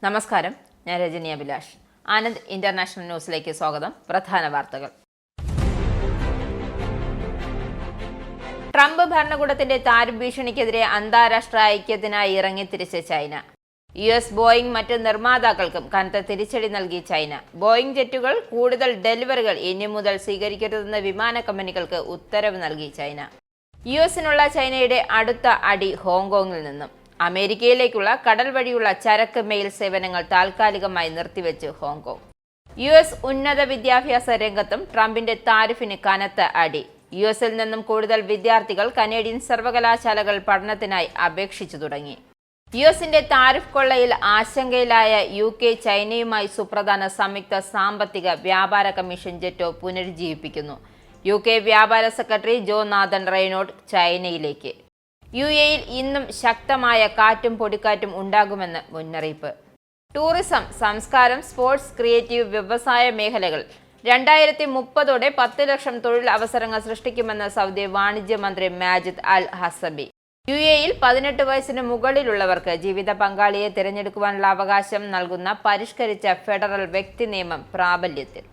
നമസ്കാരം, ഞാൻ രജനി അഭിലാഷ്. ആനന്ദ് ഇന്റർനാഷണൽ ന്യൂസിലേക്ക് സ്വാഗതം. പ്രധാന വാർത്തകൾ. ട്രംപ് ഭരണകൂടത്തിന്റെ താരിഫ് ഭീഷണിക്കെതിരെ അന്താരാഷ്ട്ര ഐക്യത്തിനായി ഇറങ്ങിത്തിരിച്ച ചൈന. US ബോയിംഗ് മറ്റ് നിർമ്മാതാക്കൾക്കും കനത്ത തിരിച്ചടി നൽകി ചൈന. ബോയിംഗ് ജെറ്റുകൾ കൂടുതൽ ഡെലിവറികൾ ഇനി മുതൽ സ്വീകരിക്കരുതെന്ന് വിമാന കമ്പനികൾക്ക് ഉത്തരവ് നൽകി ചൈന. US-നുള്ള ചൈനയുടെ അടുത്ത അടി ഹോങ്കോങ്ങിൽ നിന്നും. അമേരിക്കയിലേക്കുള്ള കടൽ വഴിയുള്ള ചരക്ക് മെയിൽ സേവനങ്ങൾ താൽക്കാലികമായി നിർത്തിവെച്ച് ഹോങ്കോങ്. US ഉന്നത വിദ്യാഭ്യാസ രംഗത്തും ട്രംപിന്റെ താരിഫിന് കനത്ത അടി. US-ൽ നിന്നും കൂടുതൽ വിദ്യാർത്ഥികൾ കനേഡിയൻ സർവകലാശാലകൾ പഠനത്തിനായി അപേക്ഷിച്ചു തുടങ്ങി. US-ന്റെ താരിഫ് കൊള്ളയിൽ ആശങ്കയിലായ UK ചൈനയുമായി സുപ്രധാന സംയുക്ത സാമ്പത്തിക വ്യാപാര കമ്മീഷൻ ജെറ്റോ പുനരുജ്ജീവിപ്പിക്കുന്നു. UK വ്യാപാര സെക്രട്ടറി ജോനാഥൻ റെയ്നോൾഡ് ചൈനയിലേക്ക്. UAE-യിൽ ഇന്നും ശക്തമായ കാറ്റും പൊടിക്കാറ്റും ഉണ്ടാകുമെന്ന് മുന്നറിയിപ്പ്. ടൂറിസം, സംസ്കാരം, സ്പോർട്സ്, ക്രിയേറ്റീവ്, വ്യവസായ മേഖലകൾ 2030 10 ലക്ഷം തൊഴിൽ അവസരങ്ങൾ സൃഷ്ടിക്കുമെന്ന് സൗദി വാണിജ്യ മന്ത്രി മാജിദ് അൽ ഹസബി. UAE-യിൽ 18 വയസ്സിന് മുകളിലുള്ളവർക്ക് ജീവിത പങ്കാളിയെ തിരഞ്ഞെടുക്കുവാനുള്ള അവകാശം നൽകുന്ന പരിഷ്കരിച്ച ഫെഡറൽ വ്യക്തി നിയമം പ്രാബല്യത്തിൽ.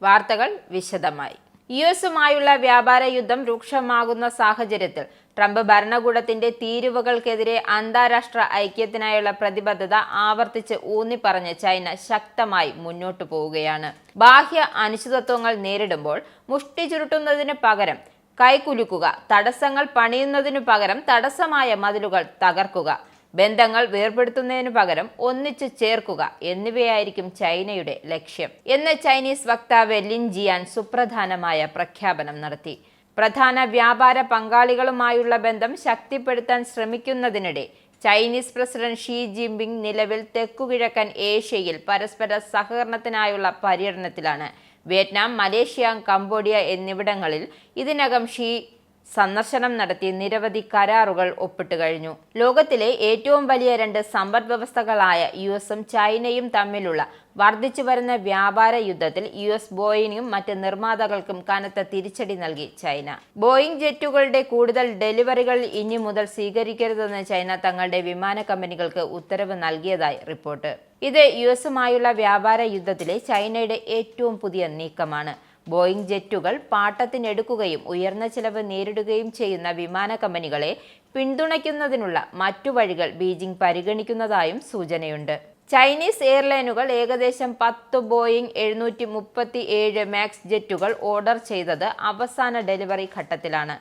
വാർത്തകൾ വിശദമായി. US-ഉമായുള്ള വ്യാപാര യുദ്ധം രൂക്ഷമാകുന്ന സാഹചര്യത്തിൽ ട്രംപ് ഭരണകൂടത്തിന്റെ തീരുവകൾക്കെതിരെ അന്താരാഷ്ട്ര ഐക്യത്തിനായുള്ള പ്രതിബദ്ധത ആവർത്തിച്ച് ഊന്നിപ്പറഞ്ഞ് ചൈന ശക്തമായി മുന്നോട്ടു പോവുകയാണ്. ബാഹ്യ അനിശ്ചിതത്വങ്ങൾ നേരിടുമ്പോൾ മുഷ്ടി ചുരുട്ടുന്നതിന് പകരം കൈകുലുക്കുക, തടസ്സങ്ങൾ പണിയുന്നതിനു പകരം തടസ്സമായ മതിലുകൾ തകർക്കുക, ബന്ധങ്ങൾ വേർപെടുത്തുന്നതിനു പകരം ഒന്നിച്ചു ചേർക്കുക എന്നിവയായിരിക്കും ചൈനയുടെ ലക്ഷ്യം എന്ന് ചൈനീസ് വക്താവ് ലിൻ ജിയാൻ സുപ്രധാനമായ പ്രഖ്യാപനം നടത്തി. പ്രധാന വ്യാപാര പങ്കാളികളുമായുള്ള ബന്ധം ശക്തിപ്പെടുത്താൻ ശ്രമിക്കുന്നതിനിടെ ചൈനീസ് പ്രസിഡന്റ് ഷീ ജിൻപിങ് നിലവിൽ തെക്കുകിഴക്കൻ ഏഷ്യയിൽ പരസ്പര സഹകരണത്തിനായുള്ള പര്യടനത്തിലാണ്. വിയറ്റ്നാം, മലേഷ്യ, കംബോഡിയ എന്നിവിടങ്ങളിൽ ഇതിനകം ഷീ സന്ദർശനം നടത്തി നിരവധി കരാറുകൾ ഒപ്പിട്ട് കഴിഞ്ഞു. ലോകത്തിലെ ഏറ്റവും വലിയ രണ്ട് സമ്പദ് വ്യവസ്ഥകളായ US-ഉം ചൈനയും തമ്മിലുള്ള വർദ്ധിച്ചു വരുന്ന വ്യാപാര യുദ്ധത്തിൽ US ബോയിങ്ങും മറ്റ് നിർമ്മാതാക്കൾക്കും കനത്ത തിരിച്ചടി നൽകി ചൈന. ബോയിംഗ് ജെറ്റുകളുടെ കൂടുതൽ ഡെലിവറികൾ ഇനി മുതൽ സ്വീകരിക്കരുതെന്ന് ചൈന തങ്ങളുടെ വിമാന കമ്പനികൾക്ക് ഉത്തരവ് നൽകിയതായി റിപ്പോർട്ട്. ഇത് US-ഉമായുള്ള വ്യാപാര യുദ്ധത്തിലെ ചൈനയുടെ ഏറ്റവും പുതിയ നീക്കമാണ്. ബോയിംഗ് ജെറ്റുകൾ പാട്ടത്തിനെടുക്കുകയും ഉയർന്ന ചിലവ് നേരിടുകയും ചെയ്യുന്ന വിമാന കമ്പനികളെ പിന്തുണയ്ക്കുന്നതിനുള്ള മറ്റു വഴികൾ ബീജിംഗ് പരിഗണിക്കുന്നതായും സൂചനയുണ്ട്. ചൈനീസ് എയർലൈനുകൾ ഏകദേശം 10 ബോയിംഗ് 737 മാക്സ് ജെറ്റുകൾ ഓർഡർ ചെയ്തത് അവസാന ഡെലിവറി ഘട്ടത്തിലാണ്.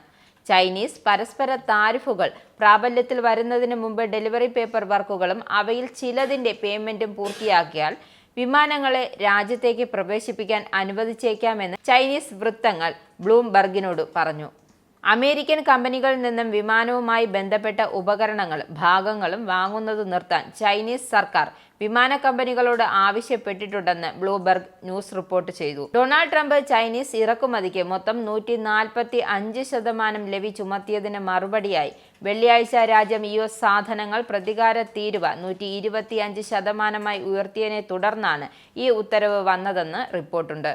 ചൈനീസ് പരസ്പര താരിഫുകൾ പ്രാബല്യത്തിൽ വരുന്നതിന് മുമ്പ് ഡെലിവറി പേപ്പർ വർക്കുകളും അവയിൽ ചിലതിന്റെ പേയ്മെന്റും പൂർത്തിയാക്കിയാൽ വിമാനങ്ങളെ രാജ്യത്തേക്ക് പ്രവേശിപ്പിക്കാൻ അനുവദിച്ചേക്കാമെന്ന് ചൈനീസ് വൃത്തങ്ങൾ ബ്ലൂംബർഗിനോട് പറഞ്ഞു. അമേരിക്കൻ കമ്പനികളിൽ നിന്നും വിമാനവുമായി ബന്ധപ്പെട്ട ഉപകരണങ്ങളും ഭാഗങ്ങളും വാങ്ങുന്നത് നിർത്താൻ ചൈനീസ് സർക്കാർ വിമാന കമ്പനികളോട് ആവശ്യപ്പെട്ടിട്ടുണ്ടെന്ന് ബ്ലൂംബർഗ് ന്യൂസ് റിപ്പോർട്ട് ചെയ്തു. ഡൊണാൾഡ് ട്രംപ് ചൈനീസ് ഇറക്കുമതിക്ക് മൊത്തം 145% ലെവി ചുമത്തിയതിന് മറുപടിയായി വെള്ളിയാഴ്ച രാജ്യം US സാധനങ്ങൾ പ്രതികാര തീരുവ 125% ഉയർത്തിയതിനെ തുടർന്നാണ് ഈ ഉത്തരവ് വന്നതെന്ന് റിപ്പോർട്ടുണ്ട്.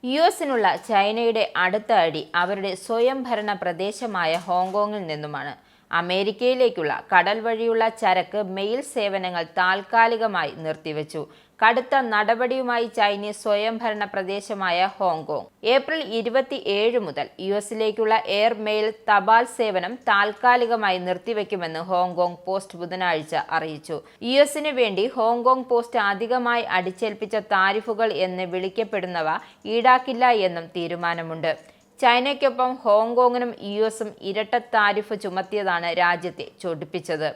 US-നുള്ള ചൈനയുടെ അടുത്ത അടി അവരുടെ സ്വയംഭരണ പ്രദേശമായ ഹോങ്കോങ്ങിൽ നിന്നുമാണ്. അമേരിക്കയിലേക്കുള്ള കടൽ വഴിയുള്ള ചരക്ക് മെയിൽ സേവനങ്ങൾ താൽക്കാലികമായി നിർത്തിവെച്ചു. കടുത്ത നടപടിയുമായി ചൈനീസ് സ്വയംഭരണ പ്രദേശമായ ഹോങ്കോങ് ഏപ്രിൽ 27 മുതൽ US-ലേക്കുള്ള എയർ മെയിൽ തപാൽ സേവനം താൽക്കാലികമായി നിർത്തിവെക്കുമെന്ന് ഹോങ്കോങ് പോസ്റ്റ് ബുധനാഴ്ച അറിയിച്ചു. US-ന് വേണ്ടി ഹോങ്കോങ് പോസ്റ്റ് അധികമായി അടിച്ചേൽപ്പിച്ച താരിഫുകൾ എന്ന് വിളിക്കപ്പെടുന്നവ ഈടാക്കില്ല എന്നും തീരുമാനമുണ്ട്. ചൈനയ്ക്കൊപ്പം ഹോങ്കോങ്ങിനും US-ഉം ഇരട്ട താരിഫ് ചുമത്തിയതാണ് രാജ്യത്തെ ചൊടിപ്പിച്ചത്.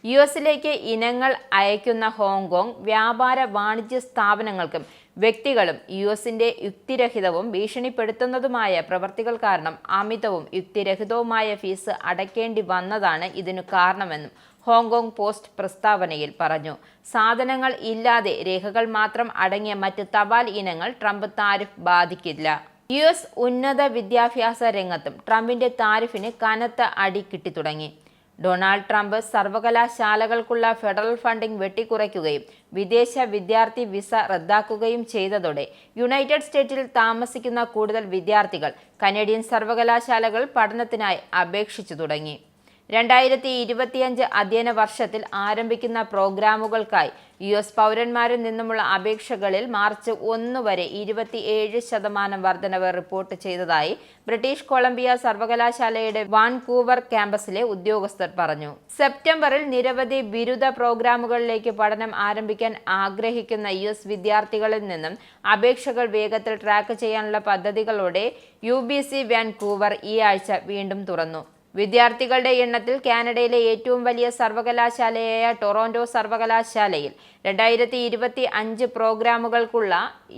US-ലേക്ക് ഇനങ്ങൾ അയക്കുന്ന ഹോങ്കോങ് വ്യാപാര വാണിജ്യ സ്ഥാപനങ്ങൾക്കും വ്യക്തികളും US-ന്റെ യുക്തിരഹിതവും ഭീഷണിപ്പെടുത്തുന്നതുമായ പ്രവർത്തികൾ കാരണം അമിതവും യുക്തിരഹിതവുമായ ഫീസ് അടയ്ക്കേണ്ടി വന്നതാണ് ഇതിനു കാരണമെന്നും ഹോങ്കോങ് പോസ്റ്റ് പ്രസ്താവനയിൽ പറഞ്ഞു. സാധനങ്ങൾ ഇല്ലാതെ രേഖകൾ മാത്രം അടങ്ങിയ മറ്റ് തപാൽ ഇനങ്ങൾ ട്രംപ് താരിഫ് ബാധിക്കില്ല. US ഉന്നത വിദ്യാഭ്യാസ രംഗത്തും ട്രംപിന്റെ താരിഫിന് കനത്ത അടി കിട്ടിത്തുടങ്ങി. ഡൊണാൾഡ് ട്രംപ് സർവകലാശാലകൾക്കുള്ള ഫെഡറൽ ഫണ്ടിംഗ് വെട്ടിക്കുറയ്ക്കുകയും വിദേശ വിദ്യാർത്ഥി വിസ റദ്ദാക്കുകയും ചെയ്തതോടെ യുണൈറ്റഡ് സ്റ്റേറ്റ്സിൽ താമസിക്കുന്ന കൂടുതൽ വിദ്യാർത്ഥികൾ കനേഡിയൻ സർവകലാശാലകൾ പഠനത്തിനായി അപേക്ഷിച്ചു തുടങ്ങി. 2025 അധ്യയന വർഷത്തിൽ ആരംഭിക്കുന്ന പ്രോഗ്രാമുകൾക്കായി US പൗരന്മാരിൽ നിന്നുമുള്ള അപേക്ഷകളിൽ മാർച്ച് 1 വരെ 27% വർധനവ് റിപ്പോർട്ട് ചെയ്തതായി ബ്രിട്ടീഷ് കൊളംബിയ സർവകലാശാലയുടെ വാൻകൂവർ ക്യാമ്പസിലെ ഉദ്യോഗസ്ഥർ പറഞ്ഞു. സെപ്റ്റംബറിൽ നിരവധി ബിരുദ പ്രോഗ്രാമുകളിലേക്ക് പഠനം ആരംഭിക്കാൻ ആഗ്രഹിക്കുന്ന US വിദ്യാർത്ഥികളിൽ നിന്നും അപേക്ഷകൾ വേഗത്തിൽ ട്രാക്ക് ചെയ്യാനുള്ള പദ്ധതികളോടെ UBC വാൻകൂവർ ഈ ആഴ്ച വീണ്ടും തുറന്നു. വിദ്യാർത്ഥികളുടെ എണ്ണത്തിൽ കാനഡയിലെ ഏറ്റവും വലിയ സർവകലാശാലയായ ടൊറോന്റോ സർവകലാശാലയിൽ 2025 പ്രോഗ്രാമുകൾക്കുള്ള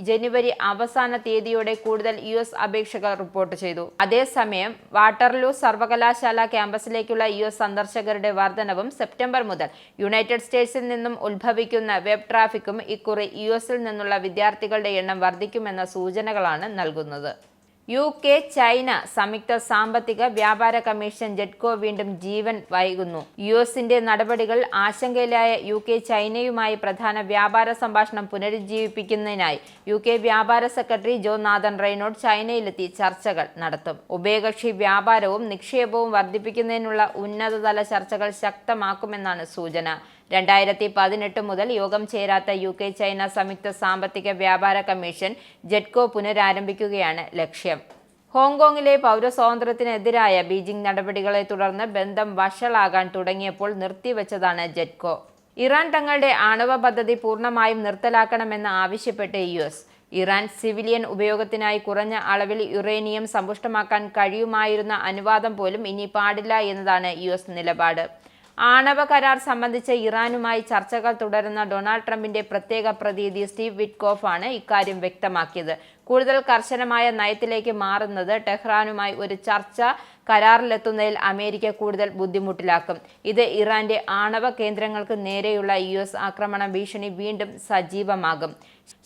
ജനുവരി അവസാന തീയതിയോടെ കൂടുതൽ US അപേക്ഷകൾ റിപ്പോർട്ട് ചെയ്തു. അതേസമയം വാട്ടർലൂ സർവകലാശാല ക്യാമ്പസിലേക്കുള്ള US സന്ദർശകരുടെ വർധനവും സെപ്റ്റംബർ മുതൽ യുണൈറ്റഡ് സ്റ്റേറ്റ്സിൽ നിന്നും ഉത്ഭവിക്കുന്ന വെബ് ട്രാഫിക്കും ഇക്കുറി USൽ നിന്നുള്ള വിദ്യാർത്ഥികളുടെ എണ്ണം വർദ്ധിക്കുമെന്ന സൂചനകളാണ് നൽകുന്നത്. UK ചൈന സംയുക്ത സാമ്പത്തിക വ്യാപാര കമ്മീഷൻ ജെറ്റ്കോ വീണ്ടും ജീവൻ വൈകുന്നു. USന്റെ നടപടികൾ ആശങ്കയിലായ UK ചൈനയുമായി പ്രധാന വ്യാപാര സംഭാഷണം പുനരുജ്ജീവിപ്പിക്കുന്നതിനായി UK വ്യാപാര സെക്രട്ടറി ജോനാഥൻ റെയ്നോൾഡ് ചൈനയിലെത്തി ചർച്ചകൾ നടത്തും. ഉഭയകക്ഷി വ്യാപാരവും നിക്ഷേപവും വർദ്ധിപ്പിക്കുന്നതിനുള്ള ഉന്നതതല ചർച്ചകൾ ശക്തമാക്കുമെന്നാണ് സൂചന. 2018 മുതൽ യോഗം ചേരാത്ത UK ചൈന സംയുക്ത സാമ്പത്തിക വ്യാപാര കമ്മീഷൻ ജെറ്റ്കോ പുനരാരംഭിക്കുകയാണ് ലക്ഷ്യം. ഹോങ്കോങ്ങിലെ പൗരസ്വാതന്ത്ര്യത്തിനെതിരായ ബീജിംഗ് നടപടികളെ തുടർന്ന് ബന്ധം വഷളാകാൻ തുടങ്ങിയപ്പോൾ നിർത്തിവെച്ചതാണ് ജെറ്റ്കോ. ഇറാൻ തങ്ങളുടെ ആണവ പദ്ധതി പൂർണ്ണമായും നിർത്തലാക്കണമെന്ന് ആവശ്യപ്പെട്ട് US. ഇറാൻ സിവിലിയൻ ഉപയോഗത്തിനായി കുറഞ്ഞ അളവിൽ യുറേനിയം സമ്പുഷ്ടമാക്കാൻ കഴിയുമായിരുന്ന അനുവാദം പോലും ഇനി പാടില്ല എന്നതാണ് US നിലപാട്. ആണവ കരാർ സംബന്ധിച്ച് ഇറാനുമായി ചർച്ചകൾ തുടരുന്ന ഡൊണാൾഡ് ട്രംപിന്റെ പ്രത്യേക പ്രതിനിധി സ്റ്റീവ് വിറ്റ്കോഫ് ആണ് ഇക്കാര്യം വ്യക്തമാക്കിയത്. കൂടുതൽ കർശനമായ നയത്തിലേക്ക് മാറുന്നത് ടെഹ്റാനുമായി ഒരു ചർച്ച കരാറിലെത്തുന്നതിൽ അമേരിക്ക കൂടുതൽ ബുദ്ധിമുട്ടിലാക്കും. ഇത് ഇറാന്റെ ആണവ കേന്ദ്രങ്ങൾക്ക് നേരെയുള്ള US ആക്രമണ ഭീഷണി വീണ്ടും സജീവമാകും.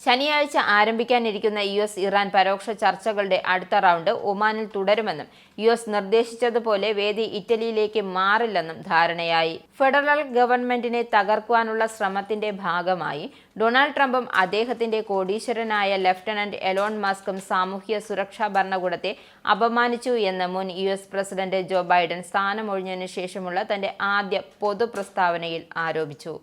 ശനിയാഴ്ച ആരംഭിക്കാനിരിക്കുന്ന US ഇറാൻ പരോക്ഷ ചർച്ചകളുടെ അടുത്ത റൗണ്ട് ഒമാനിൽ തുടരുമെന്നും US നിർദ്ദേശിച്ചതുപോലെ വേദി ഇറ്റലിയിലേക്ക് മാറില്ലെന്നും ധാരണയായി. ഫെഡറൽ ഗവൺമെന്റിനെ തകർക്കുവാനുള്ള ശ്രമത്തിന്റെ ഭാഗമായി ഡൊണാൾഡ് ട്രംപും അദ്ദേഹത്തിന്റെ കോടീശ്വരനായ ലഫ്റ്റനന്റ് എലോൺ മസ്കും സാമൂഹ്യ സുരക്ഷാ ഭരണകൂടത്തെ അപമാനിച്ചു എന്ന് മുൻ US പ്രസിഡന്റ് ജോ ബൈഡൻ സ്ഥാനമൊഴിഞ്ഞതിനു ശേഷമുള്ള തന്റെ ആദ്യ പൊതു പ്രസ്താവനയിൽ ആരോപിച്ചു.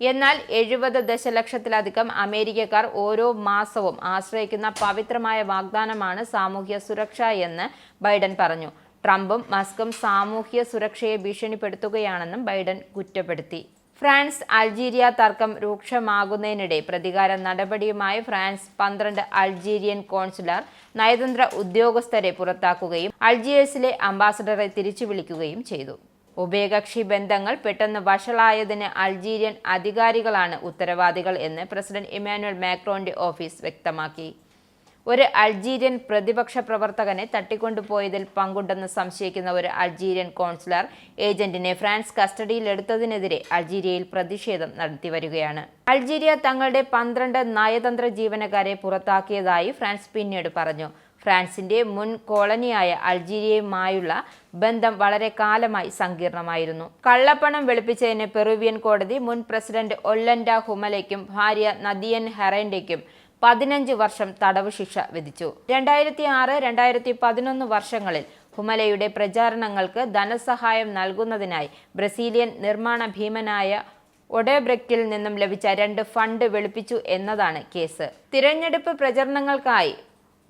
എന്നാൽ 70 ദശലക്ഷത്തിലധികം അമേരിക്കക്കാർ ഓരോ മാസവും ആശ്രയിക്കുന്ന പവിത്രമായ വാഗ്ദാനമാണ് സാമൂഹ്യ സുരക്ഷ എന്ന് ബൈഡൻ പറഞ്ഞു. ട്രംപും മസ്കും സാമൂഹ്യ സുരക്ഷയെ ഭീഷണിപ്പെടുത്തുകയാണെന്നും ബൈഡൻ കുറ്റപ്പെടുത്തി. ഫ്രാൻസ് അൾജീരിയ തർക്കം രൂക്ഷമാകുന്നതിനിടെ പ്രതികാര നടപടിയുമായി ഫ്രാൻസ് 12 അൾജീരിയൻ കോൺസുലർ നയതന്ത്ര ഉദ്യോഗസ്ഥരെ പുറത്താക്കുകയും അൾജിയേഴ്സിലെ അംബാസഡറെ തിരിച്ചു വിളിക്കുകയും ചെയ്തു. ഉഭയകക്ഷി ബന്ധങ്ങൾ പെട്ടെന്ന് വഷളായതിന് അൾജീരിയൻ അധികാരികളാണ് ഉത്തരവാദികൾ എന്ന് പ്രസിഡന്റ് ഇമ്മാനുവൽ മാക്രോന്റെ ഓഫീസ് വ്യക്തമാക്കി. ഒരു അൾജീരിയൻ പ്രതിപക്ഷ പ്രവർത്തകനെ തട്ടിക്കൊണ്ടുപോയതിൽ പങ്കുണ്ടെന്ന് സംശയിക്കുന്ന ഒരു അൾജീരിയൻ കോൺസുലർ ഏജന്റിനെ ഫ്രാൻസ് കസ്റ്റഡിയിലെടുത്തതിനെതിരെ അൾജീരിയയിൽ പ്രതിഷേധം നടത്തിവരികയാണ്. അൾജീരിയ തങ്ങളുടെ 12 നയതന്ത്ര ജീവനക്കാരെ പുറത്താക്കിയതായി ഫ്രാൻസ് പിന്നീട് പറഞ്ഞു. ഫ്രാൻസിന്റെ മുൻ കോളനിയായ അൾജീരിയയുമായുള്ള ബന്ധം വളരെ കാലമായി സങ്കീർണമായിരുന്നു. കള്ളപ്പണം വെളുപ്പിച്ചതിന് പെറുവിയൻ കോടതി മുൻ പ്രസിഡന്റ് ഒല്ലൻഡ ഹുമലയ്ക്കും ഭാര്യ നദിയൻ ഹെറൻഡയ്ക്കും 15 വർഷം തടവ് ശിക്ഷ വിധിച്ചു. 2006-2011 വർഷങ്ങളിൽ ഹുമലയുടെ പ്രചാരണങ്ങൾക്ക് ധനസഹായം നൽകുന്നതിനായി ബ്രസീലിയൻ നിർമ്മാണ ഭീമനായ ഒഡെബ്രെക്റ്റിൽ നിന്നും ലഭിച്ച 2 ഫണ്ട് വെളുപ്പിച്ചു എന്നതാണ് കേസ്. തിരഞ്ഞെടുപ്പ് പ്രചരണങ്ങൾക്കായി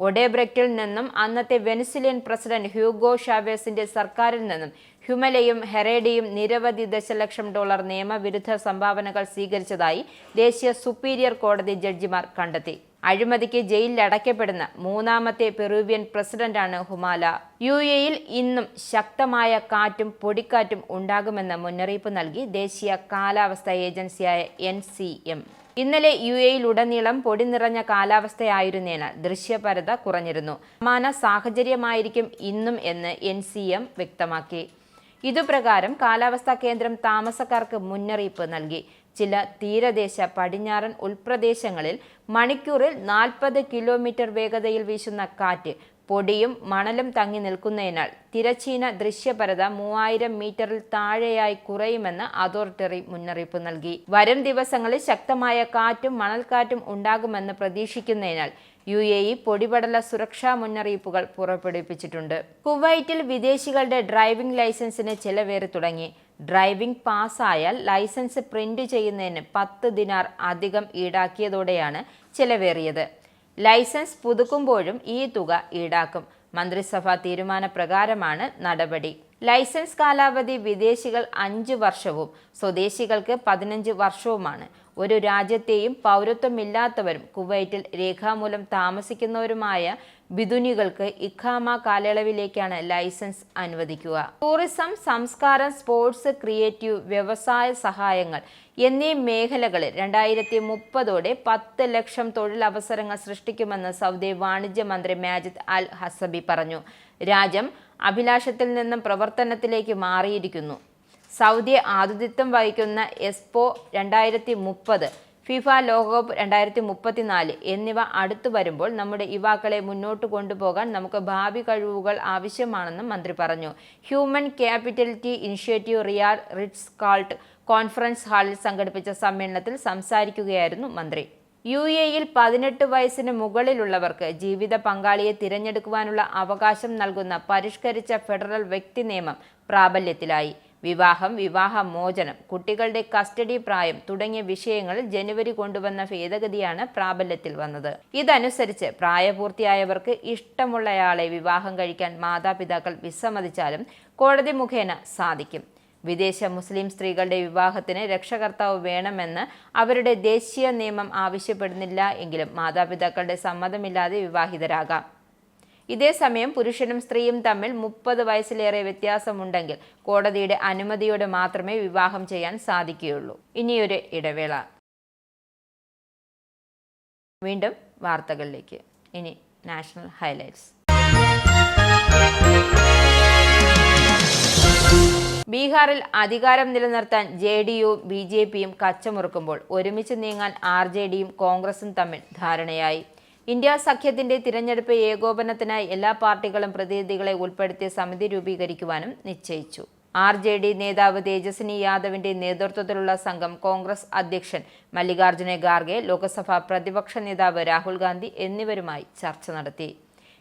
ഒഡെബ്രെക്റ്റിൽ നിന്നും അന്നത്തെ വെനിസ്വേലിയൻ പ്രസിഡന്റ് ഹ്യൂഗോ ഷാവേസിന്റെ സർക്കാരിൽ നിന്നും ഹുമലയും ഹെറേഡിയും നിരവധി ദശലക്ഷം ഡോളർ നിയമവിരുദ്ധ സംഭാവനകൾ സ്വീകരിച്ചതായി ദേശീയ സുപ്പീരിയർ കോടതി ജഡ്ജിമാർ കണ്ടെത്തി. അഴിമതിക്ക് ജയിലിലടയ്ക്കപ്പെടുന്ന 3ാമത്തെ പെറുവിയൻ പ്രസിഡന്റാണ് ഹുമാല. UAEയിൽ ഇന്നും ശക്തമായ കാറ്റും പൊടിക്കാറ്റും ഉണ്ടാകുമെന്ന് മുന്നറിയിപ്പ് നൽകി ദേശീയ കാലാവസ്ഥാ ഏജൻസിയായ NCM. ഇന്നലെ UAEയിലുടനീളം പൊടി നിറഞ്ഞ കാലാവസ്ഥയായിരുന്നതിനാൽ ദൃശ്യപരത കുറഞ്ഞിരുന്നു. സമാന സാഹചര്യമായിരിക്കും ഇന്നും എന്ന് NCM വ്യക്തമാക്കി. ഇതുപ്രകാരം കാലാവസ്ഥാ കേന്ദ്രം താമസക്കാർക്ക് മുന്നറിയിപ്പ് നൽകി. ചില തീരദേശ പടിഞ്ഞാറൻ ഉൾപ്രദേശങ്ങളിൽ മണിക്കൂറിൽ 40 കിലോമീറ്റർ വേഗതയിൽ വീശുന്ന കാറ്റ് പൊടിയും മണലും തങ്ങി നിൽക്കുന്നതിനാൽ തിരശ്ചീന ദൃശ്യപരത 3000 മീറ്ററിൽ താഴെയായി കുറയുമെന്ന് അതോറിറ്റി മുന്നറിയിപ്പ് നൽകി. വരും ദിവസങ്ങളിൽ ശക്തമായ കാറ്റും മണൽക്കാറ്റും ഉണ്ടാകുമെന്ന് പ്രതീക്ഷിക്കുന്നതിനാൽ UAE പൊടിപടല സുരക്ഷാ മുന്നറിയിപ്പുകൾ പുറപ്പെടുവിച്ചിട്ടുണ്ട്. കുവൈറ്റിൽ വിദേശികളുടെ ഡ്രൈവിംഗ് ലൈസൻസിന് ചെലവേറി തുടങ്ങി. ഡ്രൈവിംഗ് പാസ്സായാൽ ലൈസൻസ് പ്രിന്റ് ചെയ്യുന്നതിന് 10 ദിനാർ അധികം ഈടാക്കിയതോടെയാണ് ചെലവേറിയത്. ലൈസൻസ് പുതുക്കുമ്പോഴും ഈ തുക ഈടാക്കും. മന്ത്രിസഭാ തീരുമാനപ്രകാരമാണ് നടപടി. ലൈസൻസ് കാലാവധി വിദേശികൾ 5 വർഷവും സ്വദേശികൾക്ക് 15 വർഷവുമാണ്. ഒരു രാജ്യത്തെയും പൗരത്വമില്ലാത്തവരും കുവൈറ്റിൽ രേഖാമൂലം താമസിക്കുന്നവരുമായ ബിദുനികൾക്ക് ഇഖാമ കാലയളവിലേക്കാണ് ലൈസൻസ് അനുവദിക്കുക. ടൂറിസം, സംസ്കാരം, സ്പോർട്സ്, ക്രിയേറ്റീവ്, വ്യവസായ സഹായങ്ങൾ എന്നീ മേഖലകളിൽ 2030ഓടെ 10 ലക്ഷം തൊഴിലവസരങ്ങൾ സൃഷ്ടിക്കുമെന്ന് സൗദി വാണിജ്യ മന്ത്രി മാജിദ് അൽ ഹസബി പറഞ്ഞു. രാജ്യം അഭിലാഷത്തിൽ നിന്നും പ്രവർത്തനത്തിലേക്ക് മാറിയിരിക്കുന്നു. സൗദി ആതിഥ്യം വഹിക്കുന്ന എക്സ്പോ 2030, ഫിഫ ലോകകപ്പ് 2034 എന്നിവ അടുത്തു വരുമ്പോൾ നമ്മുടെ യുവാക്കളെ മുന്നോട്ട് കൊണ്ടുപോകാൻ നമുക്ക് ഭാവി കഴിവുകൾ ആവശ്യമാണെന്നും മന്ത്രി പറഞ്ഞു. Human capability initiative Riyadh Ritz Carlton conference ഹാളിൽ സംഘടിപ്പിച്ച സമ്മേളനത്തിൽ സംസാരിക്കുകയായിരുന്നു മന്ത്രി. UAEയിൽ 18 വയസ്സിന് മുകളിലുള്ളവർക്ക് ജീവിത പങ്കാളിയെ തിരഞ്ഞെടുക്കുവാനുള്ള അവകാശം നൽകുന്ന പരിഷ്കരിച്ച ഫെഡറൽ വ്യക്തി നിയമം പ്രാബല്യത്തിലായി. വിവാഹം, വിവാഹമോചനം, കുട്ടികളുടെ കസ്റ്റഡി പ്രായം തുടങ്ങിയ വിഷയങ്ങളിൽ ജനുവരി കൊണ്ടുവന്ന ഭേദഗതിയാണ് പ്രാബല്യത്തിൽ വന്നത്. ഇതനുസരിച്ച് പ്രായപൂർത്തിയായവർക്ക് ഇഷ്ടമുള്ളയാളെ വിവാഹം കഴിക്കാൻ മാതാപിതാക്കൾ വിസമ്മതിച്ചാലും കോടതി മുഖേന സാധിക്കും. വിദേശ മുസ്ലിം സ്ത്രീകളുടെ വിവാഹത്തിന് രക്ഷകർത്താവ് വേണമെന്ന് അവരുടെ ദേശീയ നിയമം ആവശ്യപ്പെടുന്നില്ല എങ്കിലും മാതാപിതാക്കളുടെ സമ്മതമില്ലാതെ വിവാഹിതരാകാം. ഇതേസമയം പുരുഷനും സ്ത്രീയും തമ്മിൽ 30 വയസ്സിലേറെ വ്യത്യാസമുണ്ടെങ്കിൽ കോടതിയുടെ അനുമതിയോടെ മാത്രമേ വിവാഹം ചെയ്യാൻ സാധിക്കുകയുള്ളൂ. ഇനിയൊരു ഇടവേള. വീണ്ടും വാർത്തകളിലേക്ക്. ഇനി നാഷണൽ ഹൈലൈറ്റ്സ്. ബീഹാറിൽ അധികാരം നിലനിർത്താൻ JDUവും BJPയും കച്ചമുറുക്കുമ്പോൾ ഒരുമിച്ച് നീങ്ങാൻ RJDയും കോൺഗ്രസും തമ്മിൽ ധാരണയായി. ഇന്ത്യ സഖ്യത്തിന്റെ തിരഞ്ഞെടുപ്പ് ഏകോപനത്തിനായി എല്ലാ പാർട്ടികളും പ്രതിനിധികളെ ഉൾപ്പെടുത്തിയ സമിതി രൂപീകരിക്കുവാനും നിശ്ചയിച്ചു. RJD നേതാവ് തേജസ്വിനി യാദവിന്റെ നേതൃത്വത്തിലുള്ള സംഘം കോൺഗ്രസ് അധ്യക്ഷൻ മല്ലികാർജുന ഖാർഗെ, ലോക്സഭാ പ്രതിപക്ഷ നേതാവ് രാഹുൽ ഗാന്ധി എന്നിവരുമായി ചർച്ച നടത്തി.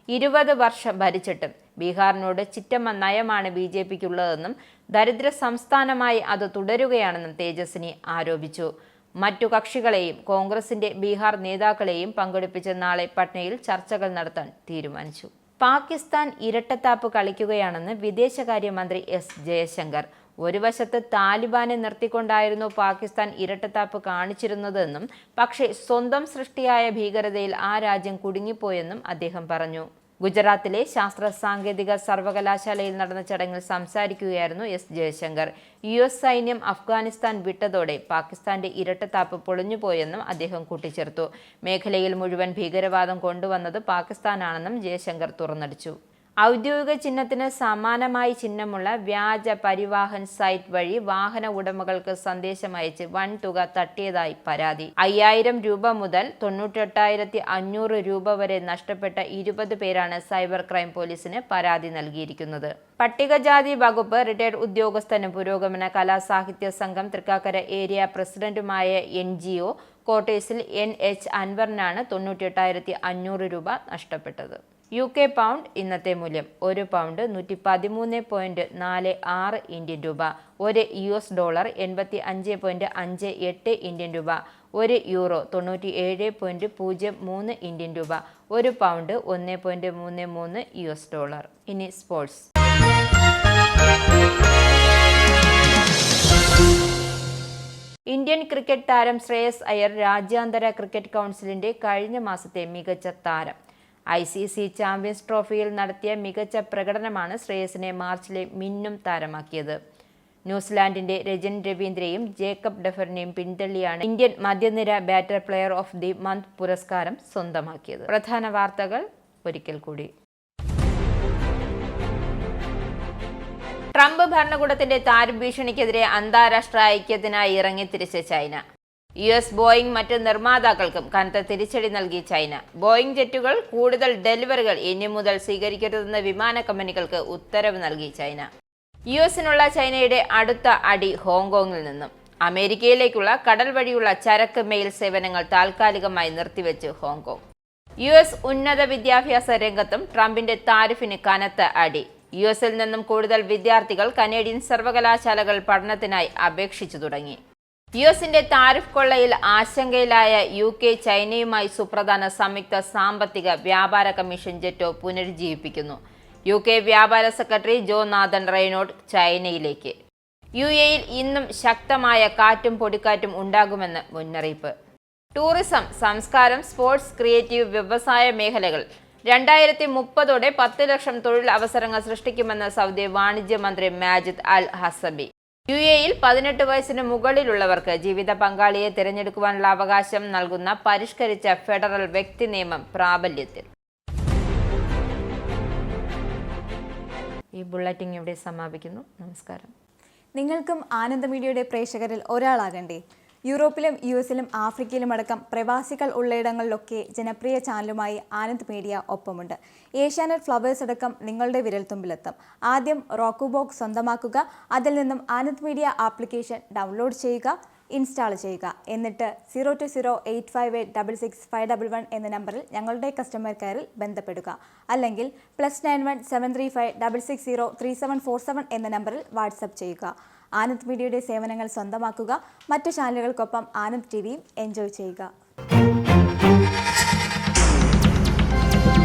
20 വർഷം ഭരിച്ചിട്ടും ബീഹാറിനോട് ചിറ്റമ്മ നയമാണ് BJPക്കുള്ളതെന്നും ദരിദ്ര സംസ്ഥാനമായി അത് തുടരുകയാണെന്നും തേജസ്വിനി ആരോപിച്ചു. മറ്റു കക്ഷികളെയും കോൺഗ്രസിന്റെ ബീഹാർ നേതാക്കളെയും പങ്കെടുപ്പിച്ച് നാളെ പട്നയിൽ ചർച്ചകൾ നടത്താൻ തീരുമാനിച്ചു. പാകിസ്ഥാൻ ഇരട്ടത്താപ്പ് കളിക്കുകയാണെന്ന് വിദേശകാര്യമന്ത്രി S. ജയശങ്കർ. ഒരു വശത്ത് താലിബാനെ നിർത്തിക്കൊണ്ടായിരുന്നു പാകിസ്ഥാൻ ഇരട്ടത്താപ്പ് കാണിച്ചിരുന്നതെന്നും പക്ഷേ സ്വന്തം സൃഷ്ടിയായ ഭീകരതയിൽ ആ രാജ്യം കുടുങ്ങിപ്പോയെന്നും അദ്ദേഹം പറഞ്ഞു. ഗുജറാത്തിലെ ശാസ്ത്ര സാങ്കേതിക സർവകലാശാലയിൽ നടന്ന ചടങ്ങിൽ സംസാരിക്കുകയായിരുന്നു S. ജയശങ്കർ. US സൈന്യം അഫ്ഗാനിസ്ഥാൻ വിട്ടതോടെ പാകിസ്ഥാന്റെ ഇരട്ടത്താപ്പ് പൊളിഞ്ഞുപോയെന്നും അദ്ദേഹം കൂട്ടിച്ചേർത്തു. മേഖലയിൽ മുഴുവൻ ഭീകരവാദം കൊണ്ടുവന്നത് പാകിസ്ഥാനാണെന്നും ജയശങ്കർ തുറന്നടിച്ചു. ഔദ്യോഗിക ചിഹ്നത്തിന് സമാനമായി ചിഹ്നമുള്ള വ്യാജ പരിവാഹൻ സൈറ്റ് വഴി വാഹന ഉടമകൾക്ക് സന്ദേശം അയച്ച് വൻ തുക തട്ടിയതായി പരാതി. 5000 രൂപ മുതൽ 98,500 രൂപ വരെ നഷ്ടപ്പെട്ട 20 പേരാണ് സൈബർ ക്രൈം പോലീസിന് പരാതി നൽകിയിരിക്കുന്നത്. പട്ടികജാതി വകുപ്പ് റിട്ടയർഡ് ഉദ്യോഗസ്ഥനും പുരോഗമന കലാസാഹിത്യ സംഘം തൃക്കാക്കര ഏരിയ പ്രസിഡന്റുമായ NGO ക്വാർട്ടേഴ്സിൽ NH അൻവറിനാണ് 98,500 രൂപ നഷ്ടപ്പെട്ടത്. UK പൗണ്ട് ഇന്നത്തെ മൂല്യം. 1 പൗണ്ട് 113.46 ഇന്ത്യൻ രൂപ. 1 US ഡോളർ 85.58 ഇന്ത്യൻ രൂപ. 1 യൂറോ 97.03 ഇന്ത്യൻ രൂപ. 1 പൗണ്ട് 1.33 US ഡോളർ. ഇനി സ്പോർട്സ്. ഇന്ത്യൻ ക്രിക്കറ്റ് താരം ശ്രേയസ് അയ്യർ രാജ്യാന്തര ക്രിക്കറ്റ് കൗൺസിലിന്റെ കഴിഞ്ഞ മാസത്തെ മികച്ച താരം. ICC ചാമ്പ്യൻസ് ട്രോഫിയിൽ നടത്തിയ മികച്ച പ്രകടനമാണ് ശ്രേയസിനെ മാർച്ചിലെ മിന്നും താരമാക്കിയത്. ന്യൂസിലാൻഡിന്റെ രജൻ രവീന്ദ്രയും ജേക്കബ് ഡെഫറിനെയും പിന്തള്ളിയാണ് ഇന്ത്യൻ മധ്യനിര batter player of the month പുരസ്കാരം സ്വന്തമാക്കിയത്. പ്രധാന വാർത്തകൾ ഒരിക്കൽ കൂടി. ട്രംപ് ഭരണകൂടത്തിന്റെ താരഭീഷണിക്കെതിരെ അന്താരാഷ്ട്ര ഐക്യത്തിനായി ഇറങ്ങിത്തിരിച്ച ചൈന. ബോയിങ് മറ്റ് നിർമ്മാതാക്കൾക്കും കനത്ത തിരിച്ചടി നൽകി ചൈന. ബോയിങ് ജെറ്റുകൾ കൂടുതൽ ഡെലിവറികൾ ഇനി മുതൽ സ്വീകരിക്കരുതെന്ന് വിമാന കമ്പനികൾക്ക് ഉത്തരവ് നൽകി ചൈന. നുള്ള ചൈനയുടെ അടുത്ത അടി ഹോങ്കോങ്ങിൽ നിന്നും. അമേരിക്കയിലേക്കുള്ള കടൽ വഴിയുള്ള ചരക്ക് മെയിൽ സേവനങ്ങൾ താൽക്കാലികമായി നിർത്തിവെച്ച് ഹോങ്കോങ്. ഉന്നത വിദ്യാഭ്യാസ രംഗത്തും ട്രംപിന്റെ താരിഫിന് കനത്ത അടി. ൽ നിന്നും കൂടുതൽ വിദ്യാർത്ഥികൾ കനേഡിയൻ സർവകലാശാലകൾ പഠനത്തിനായി അപേക്ഷിച്ചു തുടങ്ങി. ന്റെ താരിഫ് കൊള്ളയിൽ ആശങ്കയിലായ ചൈനയുമായി സുപ്രധാന സംയുക്ത സാമ്പത്തിക വ്യാപാര കമ്മീഷൻ ജെറ്റോ പുനരുജ്ജീവിപ്പിക്കുന്നു. വ്യാപാര സെക്രട്ടറി ജോനാഥൻ റെയ്നോൾഡ് ചൈനയിലേക്ക്. യിൽ ഇന്നും ശക്തമായ കാറ്റും പൊടിക്കാറ്റും ഉണ്ടാകുമെന്ന് മുന്നറിയിപ്പ്. ടൂറിസം, സംസ്കാരം, സ്പോർട്സ്, ക്രിയേറ്റീവ്, വ്യവസായ മേഖലകൾ 2030 10 ലക്ഷം തൊഴിൽ അവസരങ്ങൾ സൃഷ്ടിക്കുമെന്ന് സൗദി വാണിജ്യ മന്ത്രി മാജിദ് അൽ ഹസബി. 18 വയസ്സിന് മുകളിലുള്ളവർക്ക് ജീവിത പങ്കാളിയെ തിരഞ്ഞെടുക്കുവാനുള്ള അവകാശം നൽകുന്ന പരിഷ്കരിച്ച ഫെഡറൽ വ്യക്തി നിയമം പ്രാബല്യത്തിൽ. ഈ ബുള്ളറ്റിൻ ഇവിടെ സമാപിക്കുന്നു. നമസ്കാരം. നിങ്ങൾക്കും ആനന്ദ മീഡിയയുടെ പ്രേക്ഷകരിൽ ഒരാളാകണ്ടേ? യൂറോപ്പിലും യുഎസിലും ആഫ്രിക്കയിലും അടക്കം പ്രവാസികൾ ഉള്ളയിടങ്ങളിലൊക്കെ ജനപ്രിയ ചാനലുമായി ആനന്ദ് മീഡിയ ഒപ്പമുണ്ട്. ഏഷ്യാനെറ്റ് ഫ്ലവേഴ്സ് അടക്കം നിങ്ങളുടെ വിരൽത്തുമ്പിലെത്തും. ആദ്യം റോക്കു ബോക്സ് സ്വന്തമാക്കുക. അതിൽ നിന്നും ആനന്ദ് മീഡിയ ആപ്ലിക്കേഷൻ ഡൗൺലോഡ് ചെയ്യുക, ഇൻസ്റ്റാൾ ചെയ്യുക. എന്നിട്ട് 02085866511 എന്ന നമ്പറിൽ ഞങ്ങളുടെ കസ്റ്റമർ കെയറിൽ ബന്ധപ്പെടുക. അല്ലെങ്കിൽ +91 735 660 3747 എന്ന നമ്പറിൽ വാട്സപ്പ് ചെയ്യുക. ആനന്ദ് മീഡിയയുടെ സേവനങ്ങൾ സ്വന്തമാക്കുക. മറ്റു ചാനലുകൾക്കൊപ്പം ആനന്ദ് ടിവിയും എൻജോയ് ചെയ്യുക.